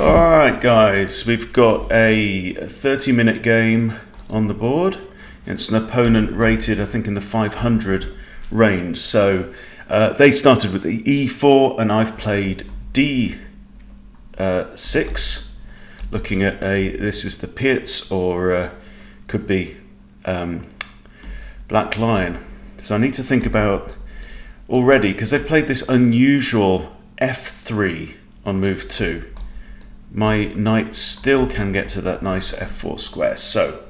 Alright guys, we've got a 30-minute game on the board. It's an opponent rated, I think, in the 500 range. So they started with the E4 and I've played D6. Looking at this is the Pitts, or could be Black Lion. So I need to think about already, because they've played this unusual F3 on move 2. My knight still can get to that nice F4 square. So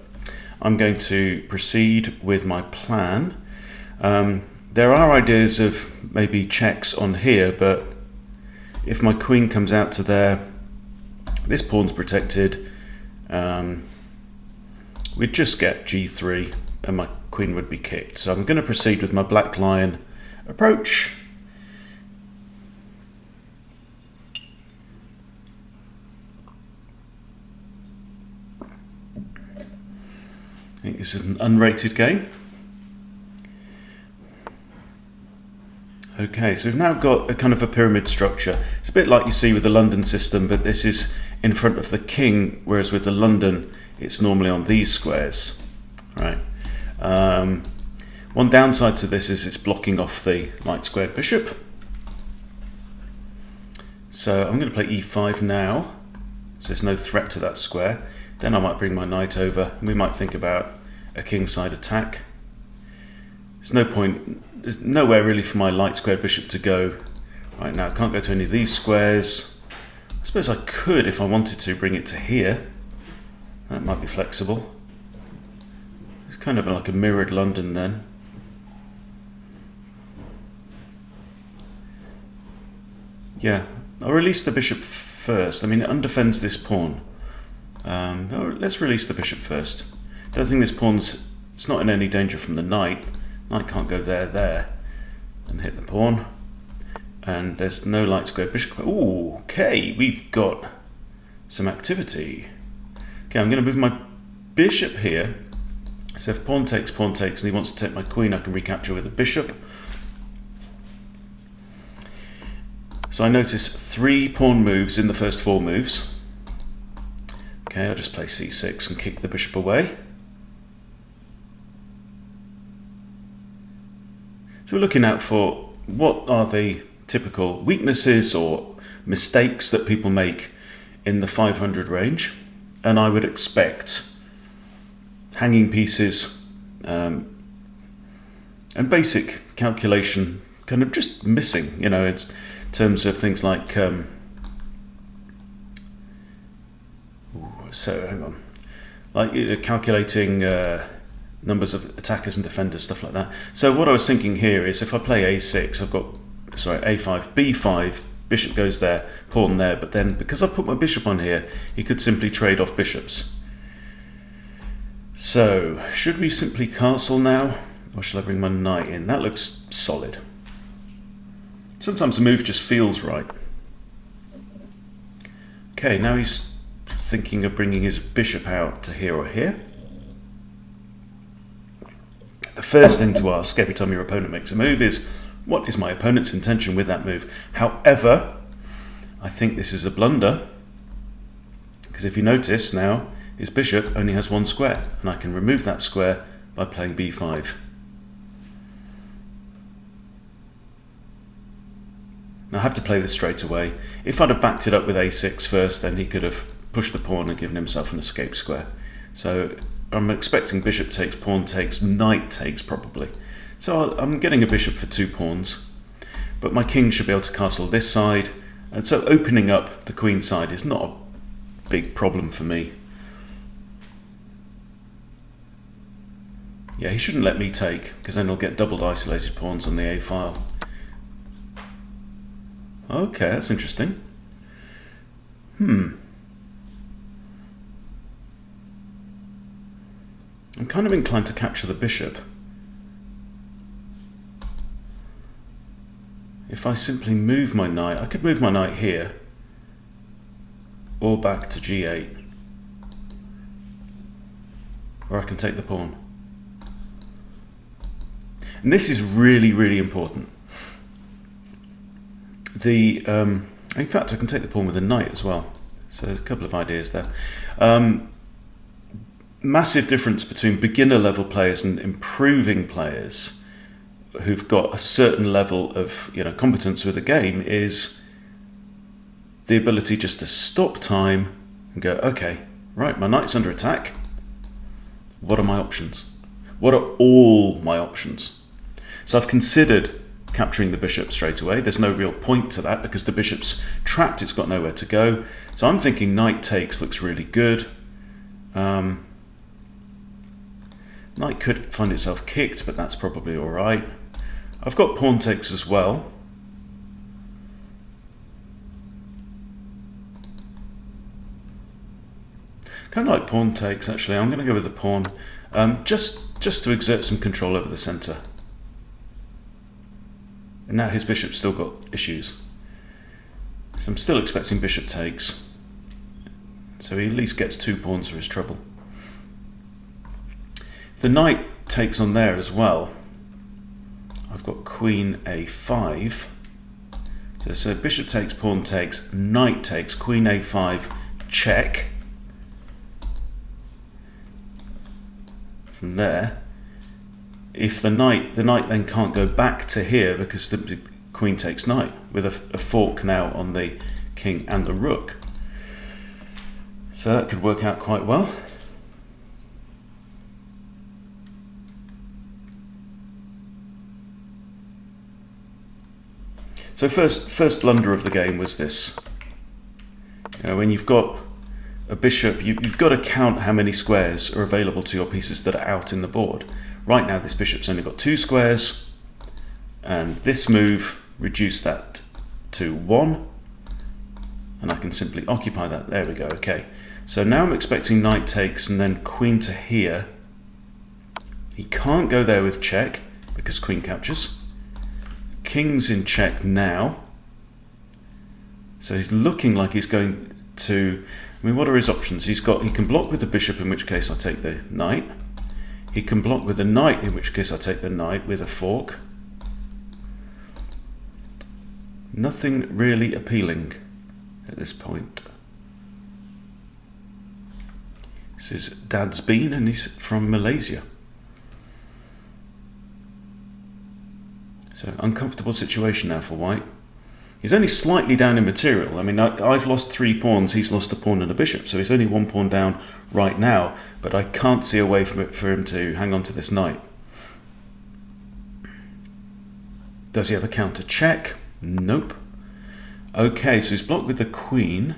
I'm going to proceed with my plan. There are ideas of maybe checks on here, but if my queen comes out to there, this pawn's protected. We'd just get G3 and my queen would be kicked. So I'm going to proceed with my Black Lion approach. I think this is an unrated game. Okay, so we've now got a kind of a pyramid structure. It's a bit like you see with the London system, but this is in front of the king, whereas with the London, it's normally on these squares. Right. One downside to this is it's blocking off the light squared bishop. So I'm going to play E5 now, so there's no threat to that square. Then I might bring my knight over, and we might think about a kingside attack. There's no point, there's nowhere really for my light squared bishop to go right now. I can't go to any of these squares. I suppose I could, if I wanted to, bring it to here. That might be flexible. It's kind of like a mirrored London then. Yeah, I'll release the bishop first. I mean, it undefends this pawn. Let's release the bishop first. Don't think this pawn's, it's not in any danger from the knight. Knight can't go there, and hit the pawn. And there's no light square bishop. Ooh, okay, we've got some activity. Okay, I'm going to move my bishop here. So if pawn takes, and he wants to take my queen, I can recapture with a bishop. So I notice 3 pawn moves in the first 4 moves. Okay, I'll just play c6 and kick the bishop away. So we're looking out for what are the typical weaknesses or mistakes that people make in the 500 range. And I would expect hanging pieces and basic calculation kind of just missing, you know, it's, in terms of things like so hang on, like calculating numbers of attackers and defenders, stuff like that. So what I was thinking here is if I play a6, I've got, sorry, a5, b5, bishop goes there, pawn there, but then because I've put my bishop on here, he could simply trade off bishops. So should we simply castle now, or shall I bring my knight in? That looks solid. Sometimes the move just feels right. Okay, now he's thinking of bringing his bishop out to here or here. The first thing to ask every time your opponent makes a move is, what is my opponent's intention with that move? However, I think this is a blunder, because if you notice now, his bishop only has 1 square, and I can remove that square by playing b5. Now I have to play this straight away. If I'd have backed it up with a6 first, then he could have pushed the pawn and given himself an escape square. So I'm expecting bishop takes, pawn takes, knight takes probably. So I'm getting a bishop for 2 pawns, but my king should be able to castle this side, and so opening up the queen side is not a big problem for me. Yeah, he shouldn't let me take, because then he'll get doubled isolated pawns on the A file. Okay, that's interesting. I'm kind of inclined to capture the bishop. If I simply move my knight, I could move my knight here, or back to g8, or I can take the pawn. And this is really, really important. In fact, I can take the pawn with a knight as well. So a couple of ideas there. Massive difference between beginner level players and improving players who've got a certain level of competence with the game is the ability just to stop time and go, okay, right, my knight's under attack. What are my options? What are all my options? So I've considered capturing the bishop straight away. There's no real point to that because the bishop's trapped, it's got nowhere to go. So I'm thinking knight takes looks really good. Knight could find itself kicked, but that's probably all right. I've got pawn takes as well. Kind of like pawn takes, actually. I'm going to go with the pawn, just to exert some control over the centre. And now his bishop's still got issues. So I'm still expecting bishop takes. So he at least gets 2 pawns for his trouble. The knight takes on there as well. I've got queen a5. So bishop takes, pawn takes, knight takes, queen a5, check. From there, if the knight then can't go back to here because the queen takes knight with a fork now on the king and the rook. So that could work out quite well. So first blunder of the game was this. When you've got a bishop, you've got to count how many squares are available to your pieces that are out in the board. Right now this bishop's only got 2 squares, and this move reduced that to 1, and I can simply occupy that. There we go, okay. So now I'm expecting knight takes and then queen to here. He can't go there with check because queen captures. King's in check now. So he's looking like he's going to, what are his options? He can block with the bishop, in which case I take the knight. He can block with the knight, in which case I take the knight with a fork. Nothing really appealing at this point. This is Dad's Bean and he's from Malaysia. So uncomfortable situation now for white. He's only slightly down in material. I've lost 3 pawns, he's lost a pawn and a bishop, so he's only 1 pawn down right now, but I can't see a way for him to hang on to this knight. Does he have a counter check? Nope. Okay, so he's blocked with the queen.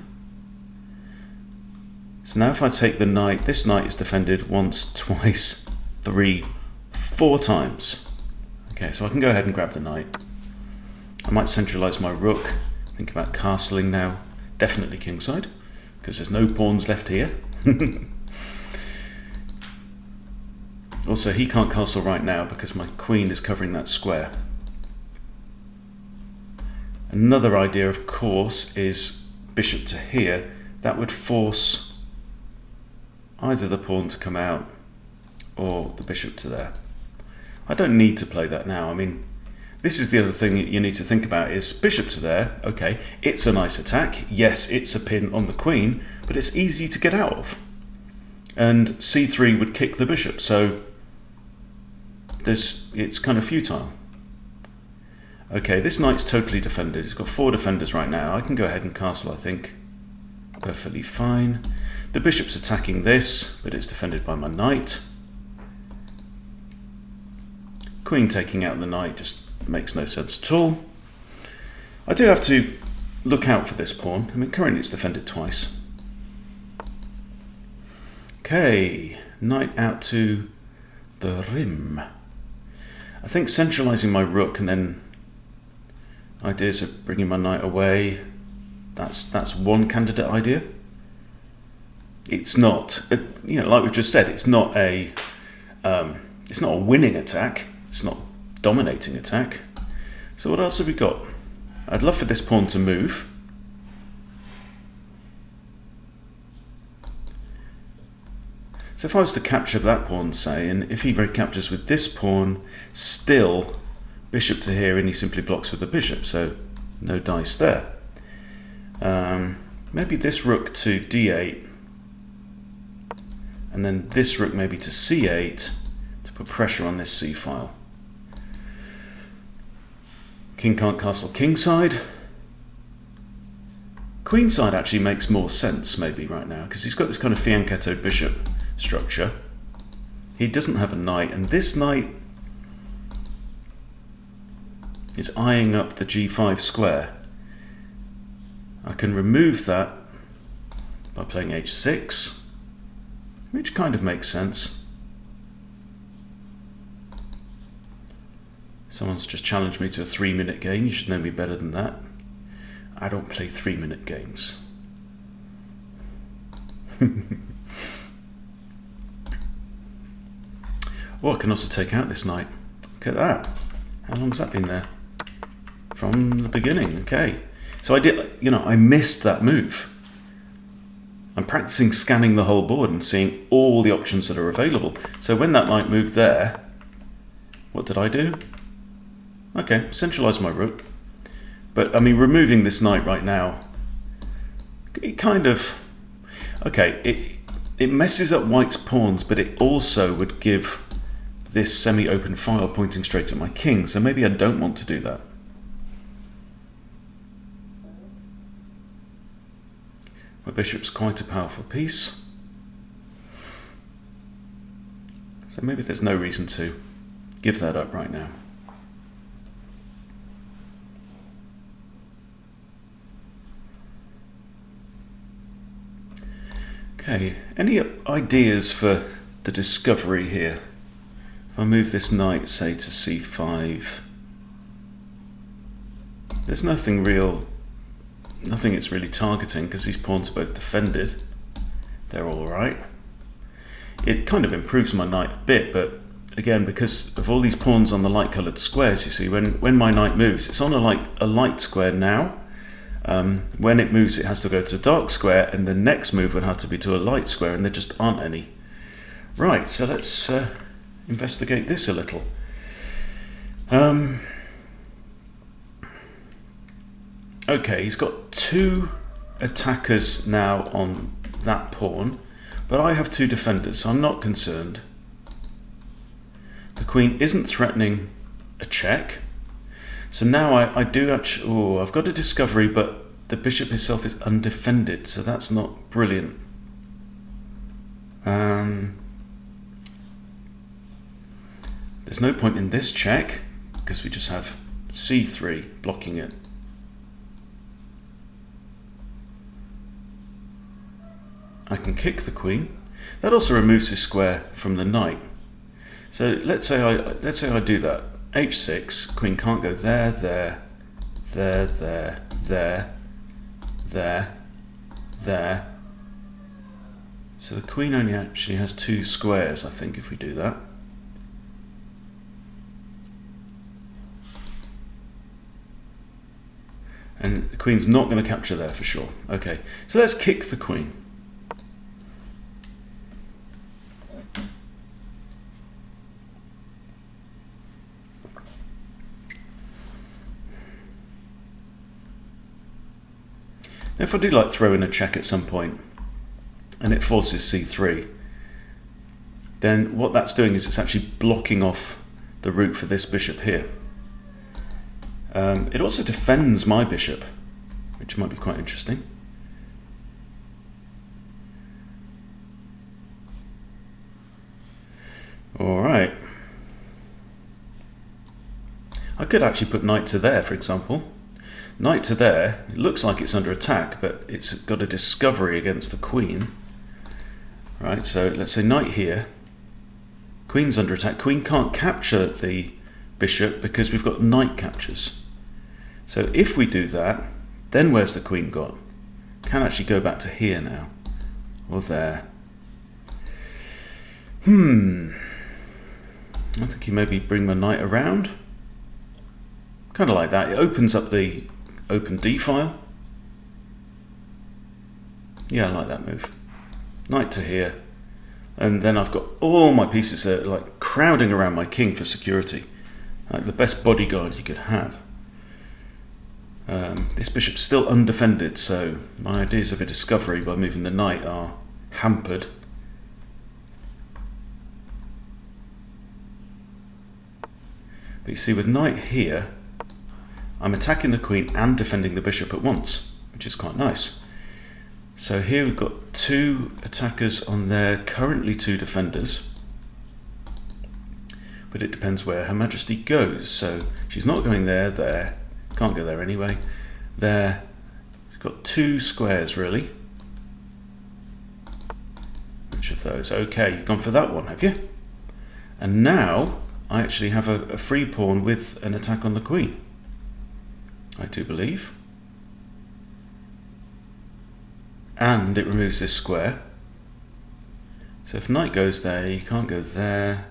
So now if I take the knight, this knight is defended once, twice, 3, 4 times. Okay, so I can go ahead and grab the knight. I might centralise my rook, think about castling now, definitely kingside, because there's no pawns left here. Also, he can't castle right now because my queen is covering that square. Another idea, of course, is bishop to here. That would force either the pawn to come out or the bishop to there. I don't need to play that now. This is the other thing you need to think about is bishop to there, okay, it's a nice attack. Yes, it's a pin on the queen, but it's easy to get out of. And c3 would kick the bishop, so it's kind of futile. Okay, this knight's totally defended. He's got 4 defenders right now. I can go ahead and castle, I think. Perfectly fine. The bishop's attacking this, but it's defended by my knight. Queen taking out the knight just makes no sense at all. I do have to look out for this pawn. Currently it's defended twice. Okay, knight out to the rim. I think centralising my rook and then ideas of bringing my knight away, that's one candidate idea. It's not, like we've just said, it's not a winning attack. It's not dominating attack. So what else have we got? I'd love for this pawn to move. So if I was to capture that pawn, say, and if he recaptures with this pawn, still bishop to here, and he simply blocks with the bishop, so no dice there. maybe this rook to d8, and then this rook maybe to c8 to put pressure on this c file. King can't castle kingside. Queenside actually makes more sense maybe right now, because he's got this kind of fianchetto bishop structure. He doesn't have a knight, and this knight is eyeing up the g5 square. I can remove that by playing h6, which kind of makes sense. Someone's just challenged me to a 3-minute game. You should know me better than that. I don't play 3-minute games. Oh, I can also take out this knight. Look at that. How long has that been there? From the beginning, okay. So I did, I missed that move. I'm practicing scanning the whole board and seeing all the options that are available. So when that knight moved there, what did I do? Okay, centralize my rook. But I mean, removing this knight right now, it kind of, okay, it messes up white's pawns, but it also would give this semi-open file pointing straight at my king, so maybe I don't want to do that. My bishop's quite a powerful piece, so maybe there's no reason to give that up right now. Okay, any ideas for the discovery here? If I move this knight, say, to c5, there's nothing it's really targeting, because these pawns are both defended. They're all right. It kind of improves my knight a bit, but again, because of all these pawns on the light-coloured squares, you see, when my knight moves, it's on a light square now. When it moves, it has to go to a dark square, and the next move would have to be to a light square, and there just aren't any. Right, so let's investigate this a little. Okay, he's got 2 attackers now on that pawn, but I have 2 defenders, so I'm not concerned. The queen isn't threatening a check. So now I do actually, I've got a discovery, but the bishop itself is undefended, so that's not brilliant. There's no point in this check, because we just have c3 blocking it. I can kick the queen. That also removes this square from the knight. So let's say I do that. h6, queen can't go there, there, there, there, there, there, there. So the queen only actually has 2 squares, I think, if we do that. And the queen's not going to capture there for sure. Okay, so let's kick the queen. Now, if I do throw in a check at some point and it forces c3, then what that's doing is it's actually blocking off the route for this bishop here. It also defends my bishop, which might be quite interesting. All right. I could actually put knight to there, for example. Knight to there, it looks like it's under attack, but it's got a discovery against the queen. Right, so let's say knight here. Queen's under attack. Queen can't capture the bishop because we've got knight captures. So if we do that, then where's the queen got? Can actually go back to here now, or there. I think you maybe bring the knight around. Kind of like that. It opens up the open d file. Yeah, I like that move. Knight to here. And then I've got all my pieces crowding around my king for security. Like the best bodyguard you could have. This bishop's still undefended, so my ideas of a discovery by moving the knight are hampered. But you see, with knight here, I'm attacking the queen and defending the bishop at once, which is quite nice. So here we've got 2 attackers on there, currently 2 defenders. But it depends where Her Majesty goes. So she's not going there, can't go there anyway. There, she's got 2 squares really. Which of those? Okay, you've gone for that one, have you? And now I actually have a free pawn with an attack on the queen, I do believe. And it removes this square. So if knight goes there, you can't go there,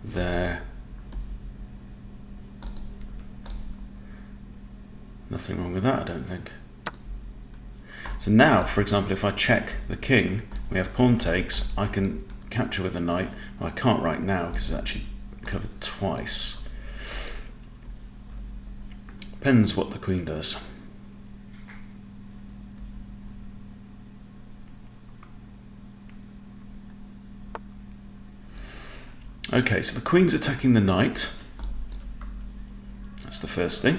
there. Nothing wrong with that, I don't think. So now, for example, if I check the king, we have pawn takes, I can capture with a knight. Well, I can't right now because it's actually covered twice. Depends what the queen does. Okay, so the queen's attacking the knight. That's the first thing.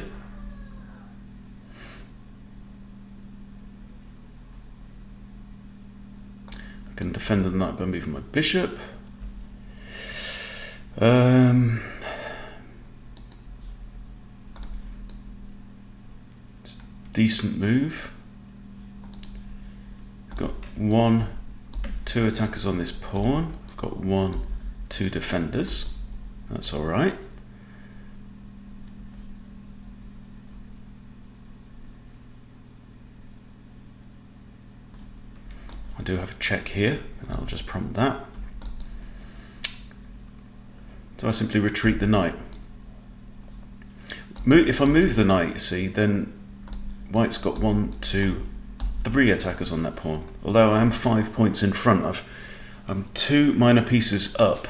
I can defend the knight by moving my bishop. It's a decent move. I've got 1, 2 attackers on this pawn. I've got 1, 2 defenders. That's all right. I do have a check here, and I'll just prompt that. So I simply retreat the knight. If I move the knight, you see, then white's got 1, 2, 3 attackers on that pawn. Although I am 5 points in front, I'm 2 minor pieces up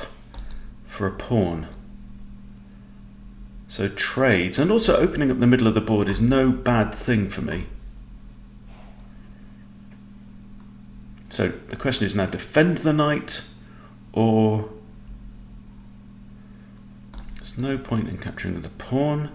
for a pawn. So trades, and also opening up the middle of the board is no bad thing for me. So the question is now, defend the knight, or there's no point in capturing the pawn.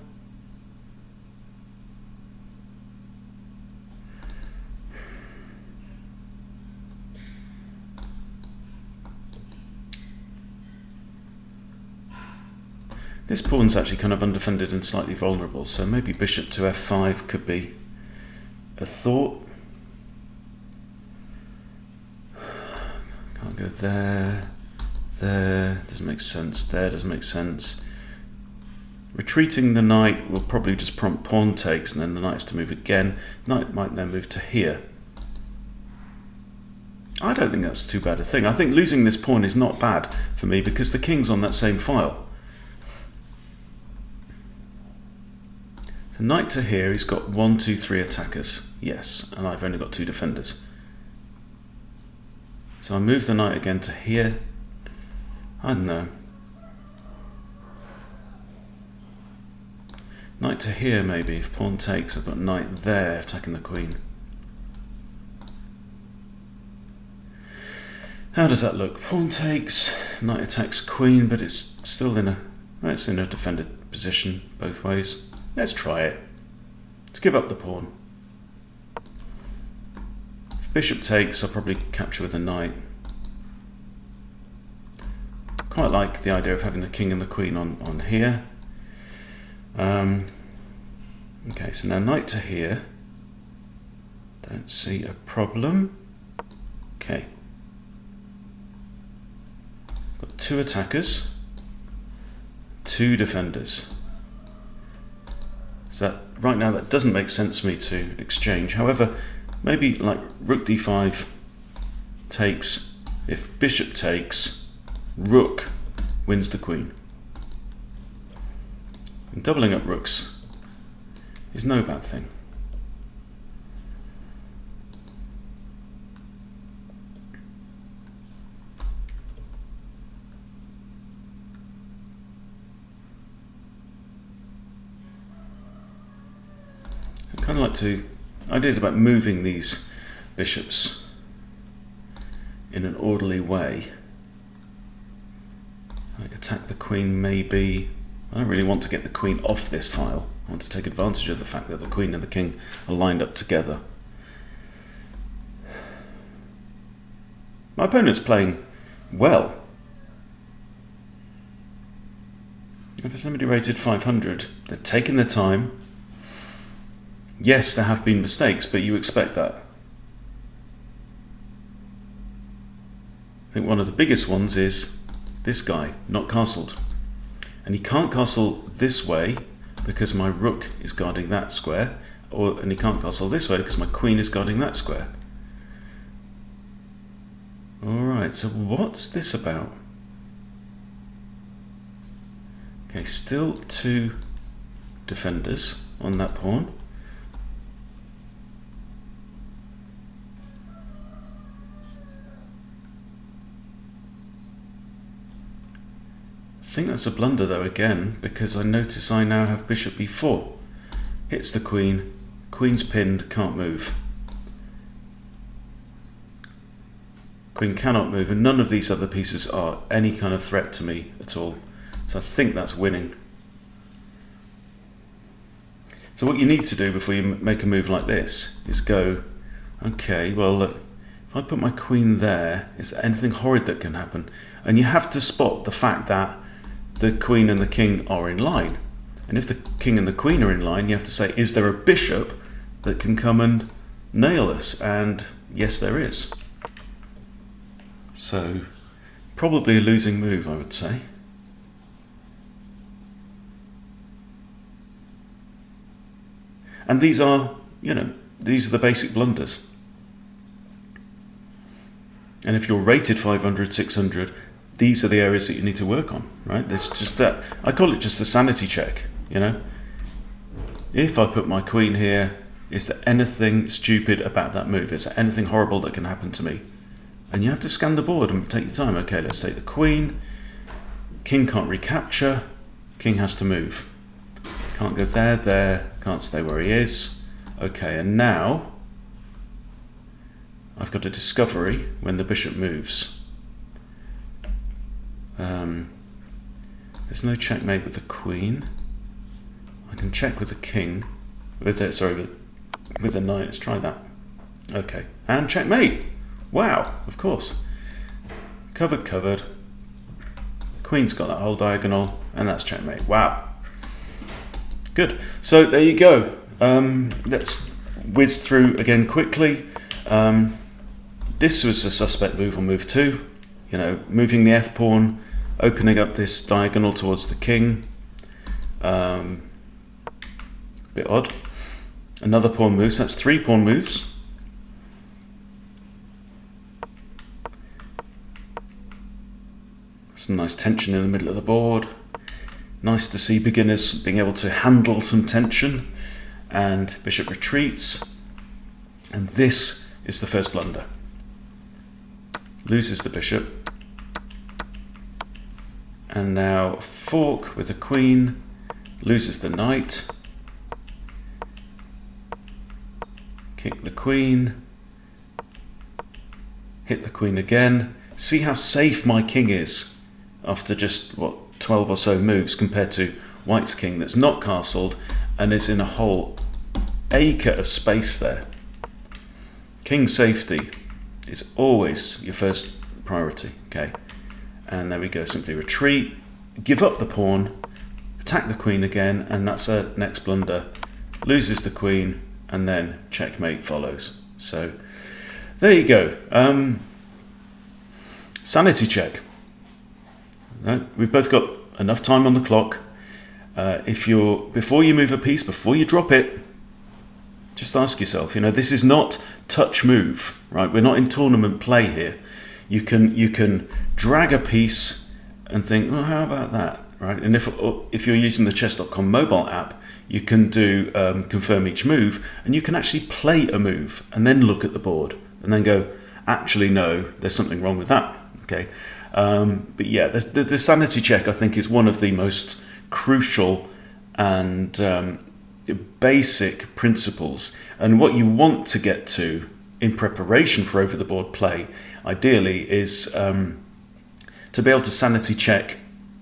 This pawn's actually kind of undefended and slightly vulnerable, so maybe bishop to f5 could be a thought. Can't go there, there, doesn't make sense, there doesn't make sense. Retreating the knight will probably just prompt pawn takes, and then the knight has to move again. Knight might then move to here. I don't think that's too bad a thing. I think losing this pawn is not bad for me because the king's on that same file. So knight to here, he's got 1, 2, 3 attackers. Yes, and I've only got 2 defenders. So I move the knight again to here. I don't know. Knight to here maybe. If pawn takes, I've got knight there attacking the queen. How does that look? Pawn takes, knight attacks queen, but it's still in a defended position both ways. Let's try it. Let's give up the pawn. If bishop takes, I'll probably capture with a knight. Quite like the idea of having the king and the queen on here. Okay, so now knight to here. Don't see a problem. Okay. Got 2 attackers, 2 defenders. So right now that doesn't make sense for me to exchange. However, maybe like rook d5 takes. If bishop takes, rook wins the queen. And doubling up rooks is no bad thing. kind of like to, ideas about moving these bishops in an orderly way. Like attack the queen maybe. I don't really want to get the queen off this file. I want to take advantage of the fact that the queen and the king are lined up together. My opponent's playing well. And for somebody rated 500, they're taking their time. Yes, there have been mistakes, but you expect that. I think one of the biggest ones is this guy, not castled. And he can't castle this way because my rook is guarding that square, and he can't castle this way because my queen is guarding that square. Alright, so what's this about? Okay, still 2 defenders on that pawn. I think that's a blunder though again, because I notice I now have bishop b4. Hits the queen, queen's pinned, can't move. Queen cannot move, and none of these other pieces are any kind of threat to me at all. So I think that's winning. So what you need to do before you make a move like this is go, okay, well look, if I put my queen there, is there anything horrid that can happen? And you have to spot the fact that the queen and the king are in line. And if the king and the queen are in line, you have to say, is there a bishop that can come and nail us? And yes, there is. So, probably a losing move, I would say. And these are, these are the basic blunders. And if you're rated 500, 600, these are the areas that you need to work on, right? There's just that, I call it just a sanity check, If I put my queen here, is there anything stupid about that move? Is there anything horrible that can happen to me? And you have to scan the board and take your time. Okay, let's take the queen. King can't recapture. King has to move. Can't go there, can't stay where he is. Okay, and now I've got a discovery when the bishop moves. There's no checkmate with the queen. I can check with the king. With the knight. Let's try that. Okay, and checkmate. Wow, of course. Covered. Queen's got that whole diagonal, and that's checkmate. Wow. Good. So there you go. Let's whiz through again quickly. This was a suspect move on move 2. Moving the f-pawn, opening up this diagonal towards the king. Bit odd. Another pawn move, so that's 3 pawn moves. Some nice tension in the middle of the board. Nice to see beginners being able to handle some tension. And bishop retreats. And this is the first blunder. Loses the bishop. And now fork with the queen. Loses the knight. Kick the queen. Hit the queen again. See how safe my king is after just, 12 or so moves compared to white's king that's not castled and is in a whole acre of space there. King safety is always your first priority, okay? And there we go, simply retreat, give up the pawn, attack the queen again, and that's a next blunder. Loses the queen, and then checkmate follows. So there you go. Sanity check. We've both got enough time on the clock. Before you move a piece, before you drop it, just ask yourself, this is not touch move, right? We're not in tournament play here. You can drag a piece and think, well, how about that, right? And if you're using the chess.com mobile app, you can do confirm each move, and you can actually play a move and then look at the board and then go, actually, no, there's something wrong with that, okay? But yeah, the sanity check, I think, is one of the most crucial and basic principles. And what you want to get to in preparation for over the board play, ideally, is to be able to sanity check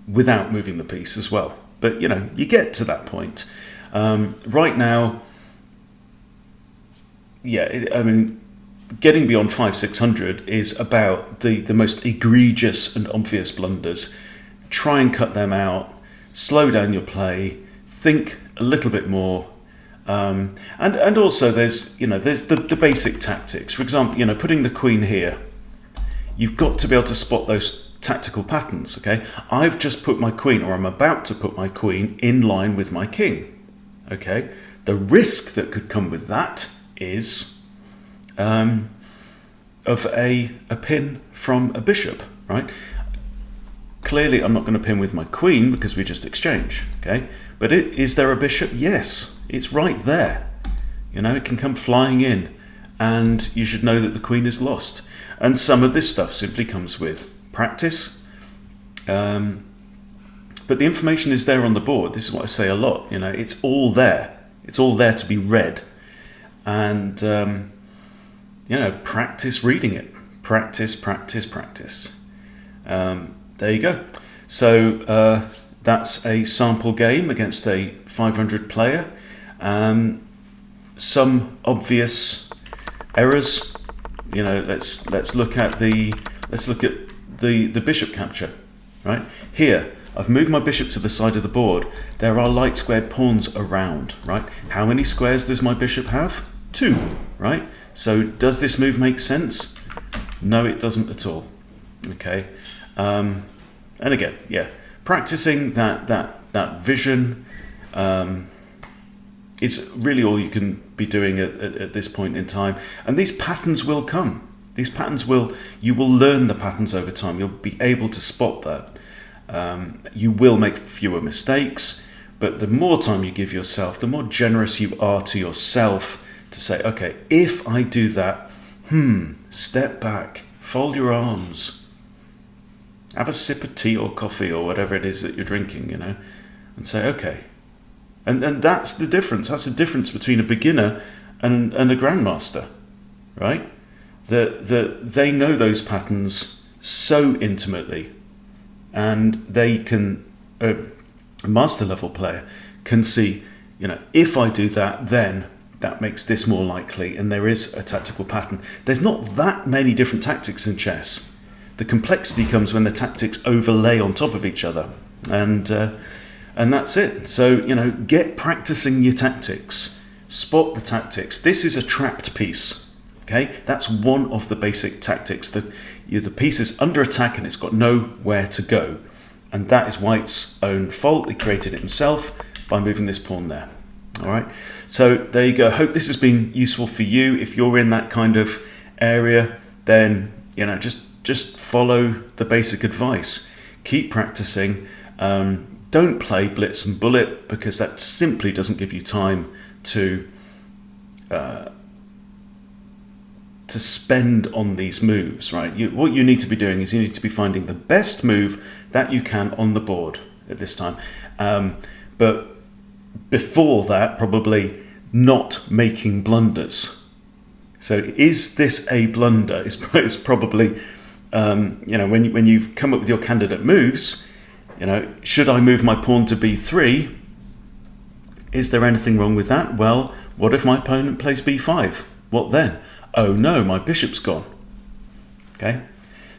without moving the piece as well. But you know, you get to that point. Right now, yeah, I mean, getting beyond 500-600 is about the most egregious and obvious blunders. Try and cut them out, slow down your play, think a little bit more, and also there's the basic tactics. For example, you know, putting the queen here, you've got to be able to spot those tactical patterns. Okay, I've just put my queen, or I'm about to put my queen in line with my king. Okay, the risk that could come with that is of a pin from a bishop, right? Clearly, I'm not going to pin with my queen because we just exchange, okay? But is there a bishop? Yes, it's right there. You know, it can come flying in, and you should know that the queen is lost. And some of this stuff simply comes with practice. But the information is there on the board. This is what I say a lot. You know, it's all there. It's all there to be read. And, you know, practice reading it. Practice, practice, practice. There you go. So that's a sample game against a 500 player. Some obvious errors. You know, let's look at the bishop capture. Right here, I've moved my bishop to the side of the board. There are light squared pawns around. Right, how many squares does my bishop have? 2. Right. So does this move make sense? No, it doesn't at all. Okay. And again, yeah, practicing that vision is really all you can be doing at this point in time. And these patterns will come. These patterns you will learn the patterns over time. You'll be able to spot that. You will make fewer mistakes, but the more time you give yourself, the more generous you are to yourself to say, okay, if I do that, step back, fold your arms, have a sip of tea or coffee or whatever it is that you're drinking, you know, and say, okay. And that's the difference. That's the difference between a beginner and a grandmaster, right? That they know those patterns so intimately, and they can, a master level player can see, you know, if I do that, then that makes this more likely, and there is a tactical pattern. There's not that many different tactics in chess. The complexity comes when the tactics overlay on top of each other, and that's it. So, you know, get practicing your tactics, spot the tactics. This is a trapped piece, okay? That's one of the basic tactics. The piece is under attack and it's got nowhere to go, and that is White's own fault. He created it himself by moving this pawn there. All right, so there you go. Hope this has been useful for you. If you're in that kind of area, then, you know, just follow the basic advice. Keep practicing. Don't play blitz and bullet, because that simply doesn't give you time to spend on these moves, right? What you need to be doing is you need to be finding the best move that you can on the board at this time. But before that, probably not making blunders. So is this a blunder? It's probably, you know, when you've come up with your candidate moves, you know, should I move my pawn to b3? Is there anything wrong with that? Well, what if my opponent plays b5? What then? Oh no, my bishop's gone. Okay,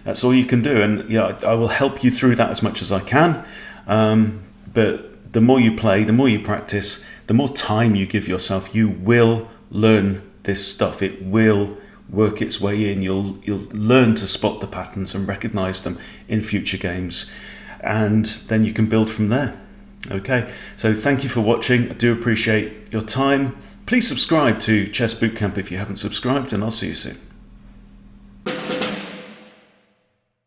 that's all you can do. And yeah, I will help you through that as much as I can. But the more you play, the more you practice, the more time you give yourself, you will learn this stuff. It will work its way in. You'll learn to spot the patterns and recognize them in future games, and then you can build from there. Okay, so thank you for watching. I do appreciate your time. Please subscribe to Chess Bootcamp if you haven't subscribed, and I'll see you soon.